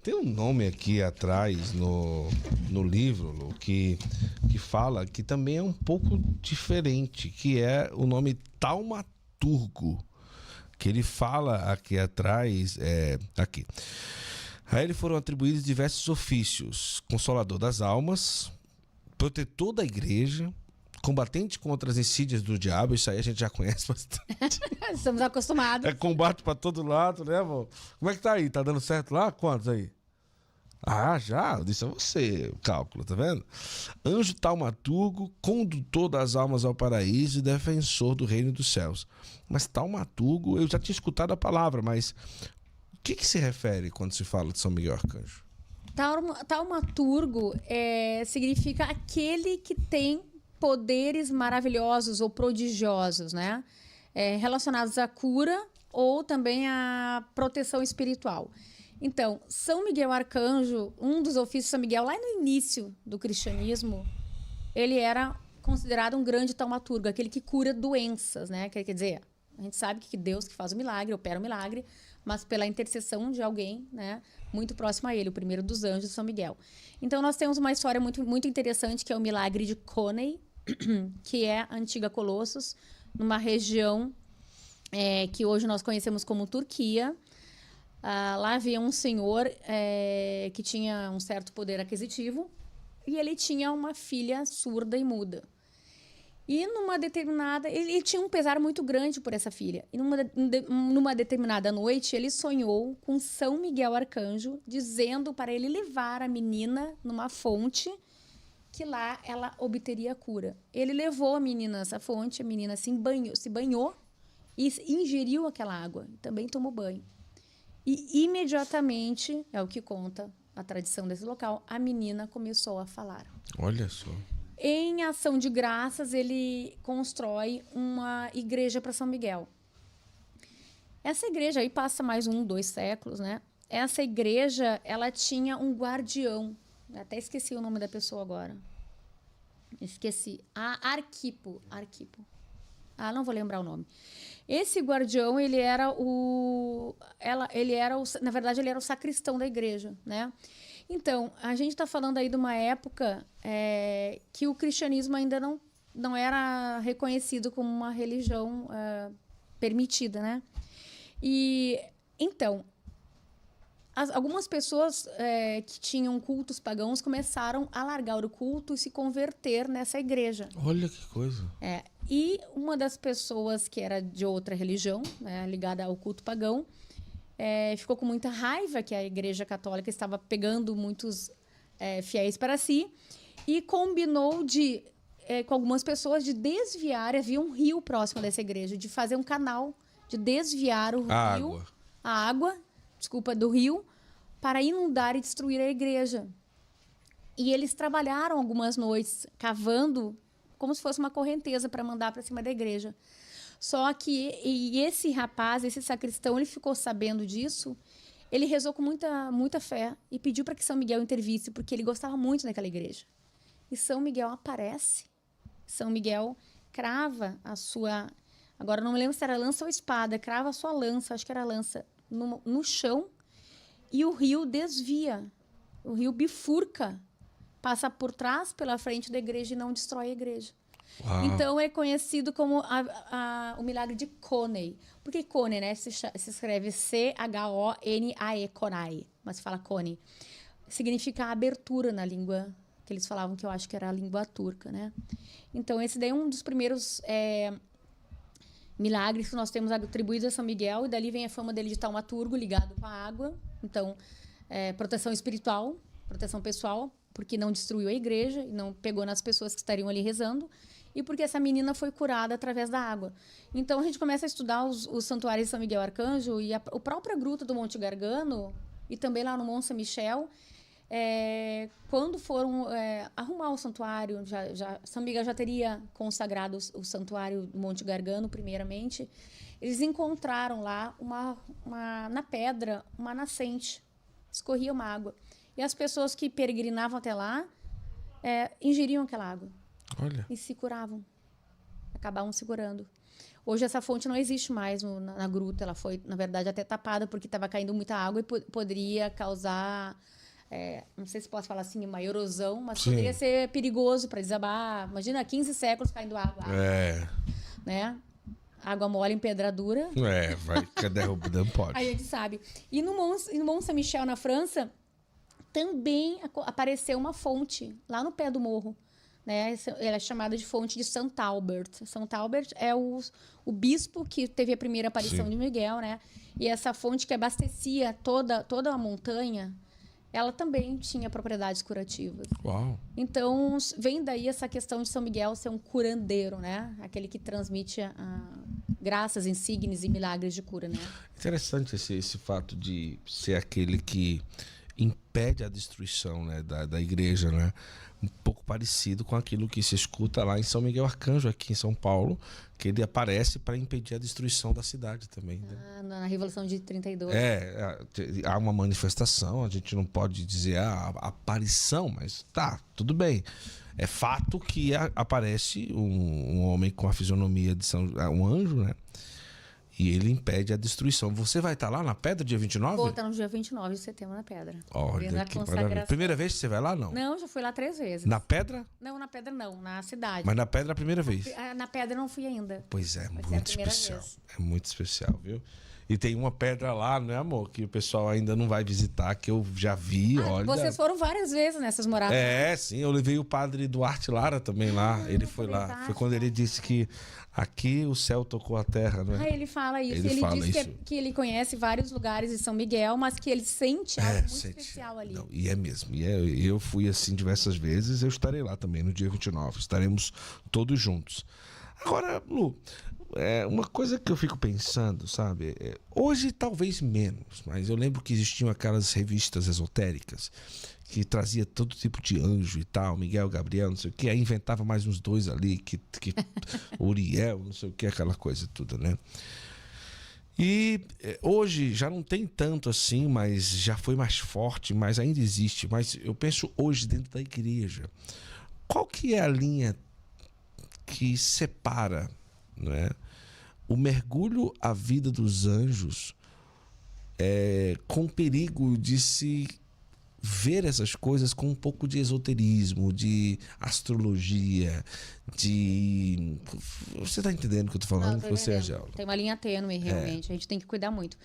Tem um nome aqui atrás no livro, Lu, que fala que também é um pouco diferente, que é o nome taumaturgo, que ele fala aqui atrás, aqui. A ele foram atribuídos diversos ofícios: consolador das almas, protetor da igreja, combatente contra as insídias do diabo. Isso aí a gente já conhece bastante. Estamos acostumados. É combate pra todo lado, né, amor? Como é que tá aí? Tá dando certo lá? Quantos aí? Ah, já? Eu disse a você o cálculo, tá vendo? Anjo taumaturgo, condutor das almas ao paraíso e defensor do reino dos céus. Mas taumaturgo, eu já tinha escutado a palavra, mas o que se refere quando se fala de São Miguel Arcanjo? Taumaturgo significa aquele que tem poderes maravilhosos ou prodigiosos, né? Relacionados à cura ou também à proteção espiritual. Então, São Miguel Arcanjo, um dos ofícios de São Miguel, lá no início do cristianismo, ele era considerado um grande taumaturgo, aquele que cura doenças, né? Quer dizer, a gente sabe que Deus que faz o milagre, opera o milagre, mas pela intercessão de alguém, né, muito próximo a ele, o primeiro dos anjos, São Miguel. Então, nós temos uma história muito, muito interessante, que é o milagre de Coney, que é a antiga Colossos, numa região que hoje nós conhecemos como Turquia. Lá havia um senhor que tinha um certo poder aquisitivo e ele tinha uma filha surda e muda. E numa determinada... Ele tinha um pesar muito grande por essa filha. E numa determinada noite, ele sonhou com São Miguel Arcanjo, dizendo para ele levar a menina numa fonte, que lá ela obteria a cura. Ele levou a menina nessa fonte, a menina se banhou e ingeriu aquela água. Também tomou banho. E imediatamente, é o que conta a tradição desse local, a menina começou a falar. Olha só. Em ação de graças, ele constrói uma igreja para São Miguel. Essa igreja aí passa mais 2 séculos, né? Essa igreja, ela tinha um guardião. Até esqueci o nome da pessoa agora. Esqueci. Arquipo. Não vou lembrar o nome. Esse guardião, na verdade, ele era o sacristão da igreja, né? Então, a gente está falando aí de uma época que o cristianismo ainda não era reconhecido como uma religião permitida, né? E, então, algumas pessoas que tinham cultos pagãos começaram a largar o culto e se converter nessa igreja. Olha que coisa. E uma das pessoas que era de outra religião, né, ligada ao culto pagão, ficou com muita raiva que a igreja católica estava pegando muitos fiéis para si e combinou com algumas pessoas de desviar, havia um rio próximo dessa igreja, de fazer um canal, de desviar a água do rio, para inundar e destruir a igreja. E eles trabalharam algumas noites cavando como se fosse uma correnteza para mandar para cima da igreja. Só que esse rapaz, esse sacristão, ele ficou sabendo disso, ele rezou com muita fé e pediu para que São Miguel intervisse, porque ele gostava muito daquela igreja. E São Miguel aparece. São Miguel crava a sua... Agora, não me lembro se era lança ou espada. Crava a sua lança, acho que era lança, no chão, e o rio desvia. O rio bifurca, passa por trás, pela frente da igreja e não destrói a igreja. Uau. Então é conhecido como o milagre de Coney. Por que Coney, né? Se escreve C-H-O-N-A-E, Conai, mas se fala Coney. Significa abertura na língua que eles falavam, que eu acho que era a língua turca, né? Então esse daí é um dos primeiros milagres que nós temos atribuídos a São Miguel, e dali vem a fama dele de taumaturgo ligado com a água. Então, proteção espiritual, proteção pessoal, porque não destruiu a igreja e não pegou nas pessoas que estariam ali rezando, e porque essa menina foi curada através da água. Então a gente começa a estudar os santuários de São Miguel Arcanjo e a própria gruta do Monte Gargano e também lá no Mont Saint-Michel. Quando foram arrumar o santuário, São Miguel já teria consagrado o santuário do Monte Gargano primeiramente. Eles encontraram lá na pedra uma nascente, escorria uma água. E as pessoas que peregrinavam até lá ingeriam aquela água. Olha. E se curavam. Acabavam se curando. Hoje essa fonte não existe mais na gruta. Ela foi, na verdade, até tapada porque estava caindo muita água e poderia causar, não sei se posso falar assim, uma erosão, mas Sim. poderia ser perigoso para desabar. Imagina, 15 séculos caindo água. Né? Água mole, empedradura. Vai que derrubando, pode. Aí a gente sabe. E no Mont Saint-Michel, na França, também apareceu uma fonte lá no pé do morro. Né? Ela é chamada de fonte de Saint Albert. Saint Albert é o bispo que teve a primeira aparição de Miguel, né? E essa fonte que abastecia toda a montanha, ela também tinha propriedades curativas. Uau! Então, vem daí essa questão de São Miguel ser um curandeiro, né? Aquele que transmite graças, insígnias e milagres de cura, né? Interessante esse fato de ser aquele que impede a destruição, né, da igreja, né? Um pouco parecido com aquilo que se escuta lá em São Miguel Arcanjo, aqui em São Paulo, que ele aparece para impedir a destruição da cidade também. Né? Na Revolução de 32. Há uma manifestação, a gente não pode dizer a aparição, mas tá, tudo bem. É fato que aparece um homem com a fisionomia de um anjo, né? E ele impede a destruição. Você vai estar lá na Pedra, dia 29? Vou estar no dia 29 de setembro na Pedra. Olha, que maravilha. Primeira vez que você vai lá, não? Não, já fui lá 3 vezes. Na Pedra? Não, na Pedra não, na cidade. Mas na Pedra é a primeira vez? Na Pedra não fui ainda. Pois é, Vai muito especial. É muito especial, viu? E tem uma pedra lá, né, amor? Que o pessoal ainda não vai visitar, que eu já vi, olha. Vocês foram várias vezes nessas moradas. Sim. Eu levei o padre Duarte Lara também lá. Ele foi lá. Foi quando ele disse que aqui o céu tocou a terra, né? Ele fala isso. Ele diz que ele conhece vários lugares de São Miguel, mas que ele sente algo muito especial ali. Não, e é mesmo. Eu fui assim diversas vezes. Eu estarei lá também no dia 29. Estaremos todos juntos. Agora, Lu, uma coisa que eu fico pensando, sabe? Hoje talvez menos, mas eu lembro que existiam aquelas revistas esotéricas que trazia todo tipo de anjo e tal, Miguel, Gabriel, não sei o que, aí inventava mais uns 2 ali, que Uriel, não sei o que, aquela coisa toda, né? E hoje já não tem tanto assim, mas já foi mais forte, mas ainda existe. Mas eu penso hoje dentro da igreja, qual que é a linha que separa, né, o mergulho à vida dos anjos com perigo de se ver essas coisas com um pouco de esoterismo, de astrologia, de... Você está entendendo o que eu estou falando? Você é geólogo. Tem uma linha tênue, realmente. A gente tem que cuidar muito.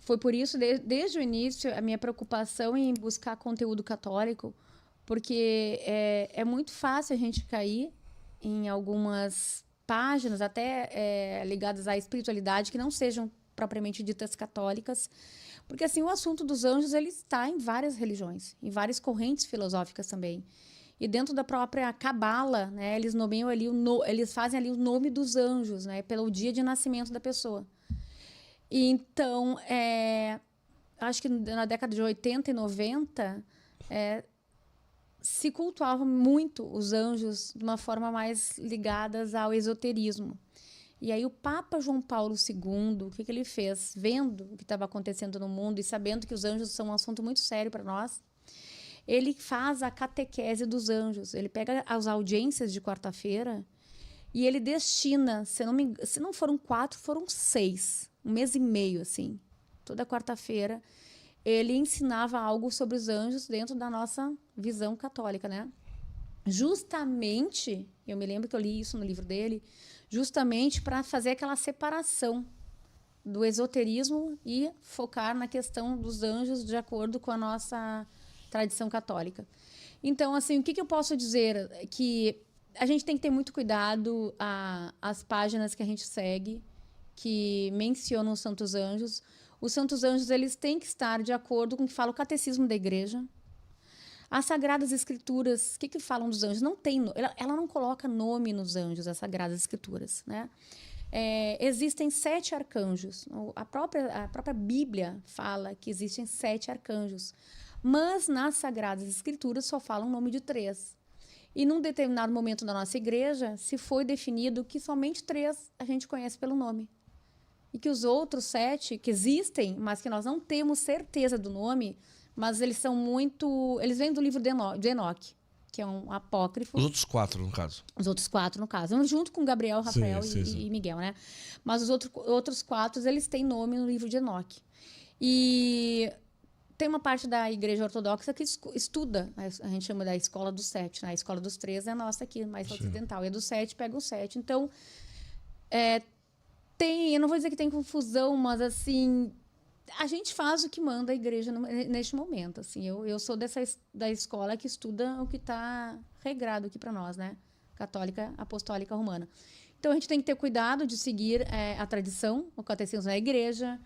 Foi por isso, desde o início, a minha preocupação em buscar conteúdo católico, porque é muito fácil a gente cair em algumas páginas, até ligadas à espiritualidade, que não sejam propriamente ditas católicas, porque assim o assunto dos anjos ele está em várias religiões, em várias correntes filosóficas também. E dentro da própria cabala, né, eles nomeiam ali eles fazem ali o nome dos anjos, né, pelo dia de nascimento da pessoa. E então, acho que na década de 80 e 90, se cultuava muito os anjos de uma forma mais ligadas ao esoterismo. E aí o Papa João Paulo II, o que ele fez? Vendo o que estava acontecendo no mundo e sabendo que os anjos são um assunto muito sério para nós, ele faz a catequese dos anjos. Ele pega as audiências de quarta-feira e ele destina, se não foram 4, foram 6, 1 mês e meio, assim. Toda quarta-feira ele ensinava algo sobre os anjos dentro da nossa visão católica, né? Justamente, eu me lembro que eu li isso no livro dele, justamente para fazer aquela separação do esoterismo e focar na questão dos anjos de acordo com a nossa tradição católica. Então, assim, o que eu posso dizer? Que a gente tem que ter muito cuidado as páginas que a gente segue, que mencionam os santos anjos. Os santos anjos eles têm que estar de acordo com o que fala o catecismo da igreja. As Sagradas Escrituras, o que falam dos anjos? Não tem, ela não coloca nome nos anjos, as Sagradas Escrituras, né? Existem 7 arcanjos. A própria Bíblia fala que existem 7 arcanjos. Mas nas Sagradas Escrituras só falam o nome de 3. E num determinado momento da nossa igreja, se foi definido que somente 3 a gente conhece pelo nome. E que os outros 7 que existem, mas que nós não temos certeza do nome, mas eles são muito... Eles vêm do livro de Enoque. que é um apócrifo. Os outros 4, no caso. Os outros 4, no caso. Junto com Gabriel, Rafael e Miguel, né? Mas os outros 4, eles têm nome no livro de Enoque. E tem uma parte da Igreja Ortodoxa que estuda, a gente chama da Escola dos 7, né? A Escola dos 3 é a nossa aqui, mais ocidental. E a dos 7 pega o 7. Então, eu não vou dizer que tem confusão, mas assim, a gente faz o que manda a igreja neste momento. Assim, eu sou da escola que estuda o que está regrado aqui para nós, né? Católica, apostólica, romana. Então, a gente tem que ter cuidado de seguir a tradição, o catecismo da igreja.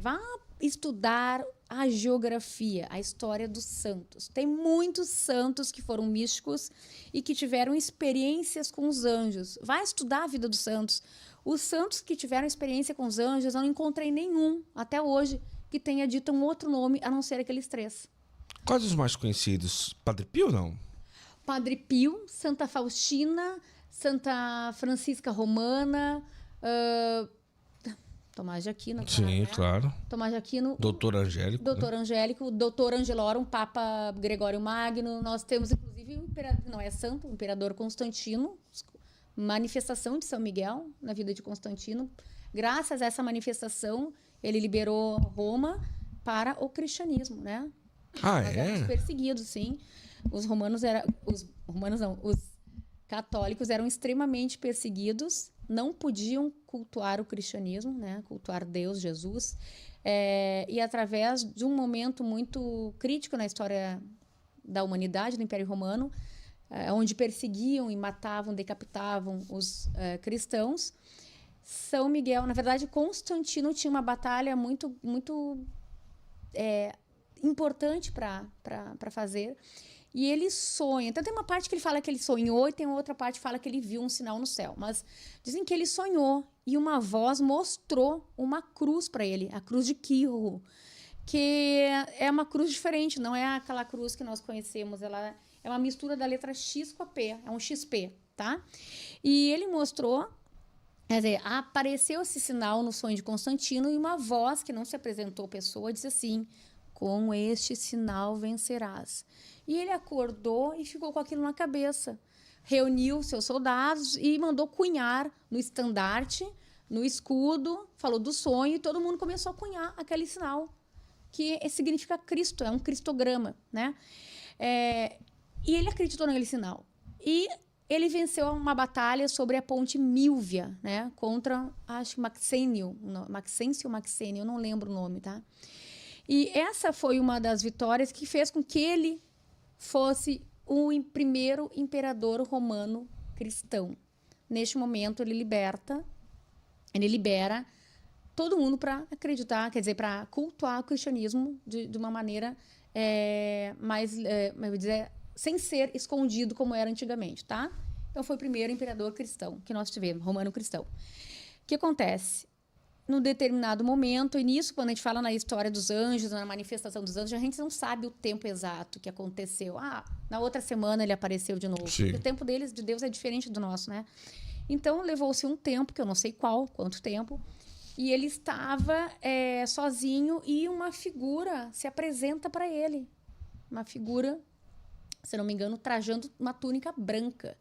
Vá estudar a geografia, a história dos santos. Tem muitos santos que foram místicos e que tiveram experiências com os anjos. Vai estudar a vida dos santos. Os santos que tiveram experiência com os anjos, eu não encontrei nenhum, até hoje, que tenha dito um outro nome, a não ser aqueles 3. Quais os mais conhecidos? Padre Pio, não? Padre Pio, Santa Faustina, Santa Francisca Romana, Tomás de Aquino. Sim, né? claro. Tomás de Aquino. Doutor Angélico. Doutor Angélico, Doutor Angelorum, Papa Gregório Magno. Nós temos, inclusive, não é santo, o Imperador Constantino, manifestação de São Miguel na vida de Constantino. Graças a essa manifestação, ele liberou Roma para o cristianismo, né? Os perseguidos, sim. Os católicos eram extremamente perseguidos, não podiam cultuar o cristianismo, né? Cultuar Deus, Jesus. E através de um momento muito crítico na história da humanidade, do Império Romano, onde perseguiam e matavam, decapitavam os cristãos, São Miguel, na verdade, Constantino tinha uma batalha muito importante para fazer. E ele sonha. Então, tem uma parte que ele fala que ele sonhou e tem outra parte que fala que ele viu um sinal no céu. Mas dizem que ele sonhou e uma voz mostrou uma cruz para ele, a cruz de Quirro, que é uma cruz diferente, não é aquela cruz que nós conhecemos. Ela é uma mistura da letra X com a P, é um XP, tá? E ele mostrou, quer dizer, apareceu esse sinal no sonho de Constantino e uma voz que não se apresentou pessoa disse assim: com este sinal vencerás. E ele acordou e ficou com aquilo na cabeça. Reuniu seus soldados e mandou cunhar no estandarte, no escudo, falou do sonho e todo mundo começou a cunhar aquele sinal, que significa Cristo, é um cristograma, né? E ele acreditou naquele sinal. E ele venceu uma batalha sobre a ponte Milvia, né? Contra, acho, Maxêncio, eu não lembro o nome, tá? E essa foi uma das vitórias que fez com que ele fosse o primeiro imperador romano cristão. Neste momento, ele libera todo mundo para acreditar, quer dizer, para cultuar o cristianismo de uma maneira eu vou dizer, sem ser escondido como era antigamente, tá? Então, foi o primeiro imperador cristão que nós tivemos, romano cristão. O que acontece? Num determinado momento, e nisso, quando a gente fala na história dos anjos, na manifestação dos anjos, a gente não sabe o tempo exato que aconteceu. Na outra semana ele apareceu de novo. O tempo deles, de Deus, é diferente do nosso, né? Então, levou-se um tempo, que eu não sei quanto tempo, e ele estava sozinho e uma figura se apresenta para ele. Uma figura, se não me engano, trajando uma túnica branca.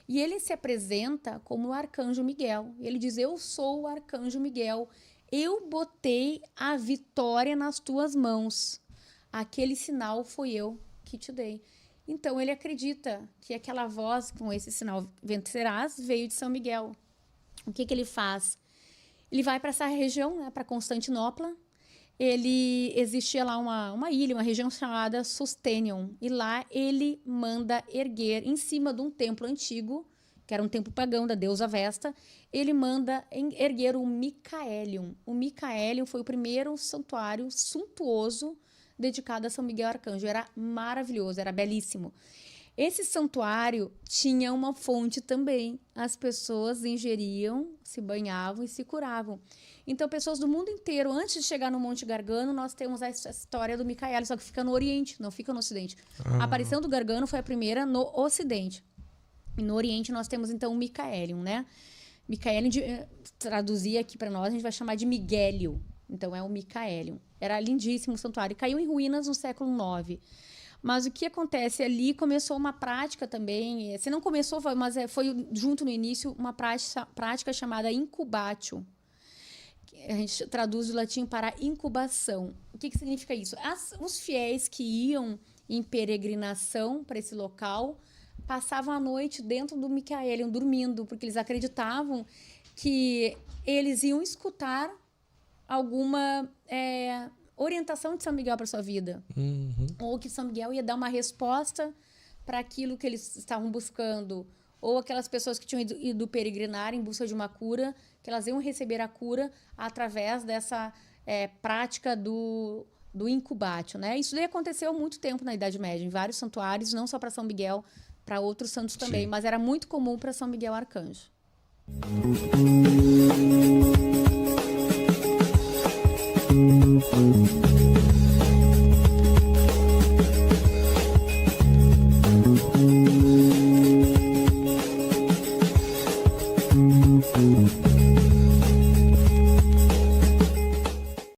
E ele se apresenta como o Arcanjo Miguel. Ele diz: eu sou o Arcanjo Miguel. Eu botei a vitória nas tuas mãos. Aquele sinal foi eu que te dei. Então, ele acredita que aquela voz com esse sinal vencerás veio de São Miguel. O que ele faz? Ele vai para essa região, né, para Constantinopla. Existia lá uma ilha, uma região chamada Sustenion. E lá ele manda erguer, em cima de um templo antigo, que era um templo pagão da deusa Vesta, ele manda erguer o Micaelium. O Micaelium foi o primeiro santuário suntuoso dedicado a São Miguel Arcanjo. Era maravilhoso, era belíssimo. Esse santuário tinha uma fonte também. As pessoas ingeriam, se banhavam e se curavam. Então, pessoas do mundo inteiro, antes de chegar no Monte Gargano, nós temos a história do Micaelium, só que fica no Oriente, não fica no Ocidente. A aparição do Gargano foi a primeira no Ocidente. E no Oriente nós temos, então, o Micaelium, né? Micaelium, traduzir aqui para nós, a gente vai chamar de Miguelio. Então, é o Micaelium. Era lindíssimo o santuário. Caiu em ruínas no século IX. Mas o que acontece ali, começou uma prática também, se não começou, mas foi junto no início, uma prática chamada incubatio. A gente traduz do latim para incubação. O que significa isso? Os fiéis que iam em peregrinação para esse local passavam a noite dentro do Micaelium, dormindo, porque eles acreditavam que eles iam escutar alguma orientação de São Miguel para sua vida. Ou que São Miguel ia dar uma resposta para aquilo que eles estavam buscando. Ou aquelas pessoas que tinham ido peregrinar em busca de uma cura, que elas iam receber a cura através dessa prática do incubatio, né? Isso daí aconteceu há muito tempo na Idade Média, em vários santuários, não só para São Miguel, para outros santos também, Sim. mas era muito comum para São Miguel Arcanjo.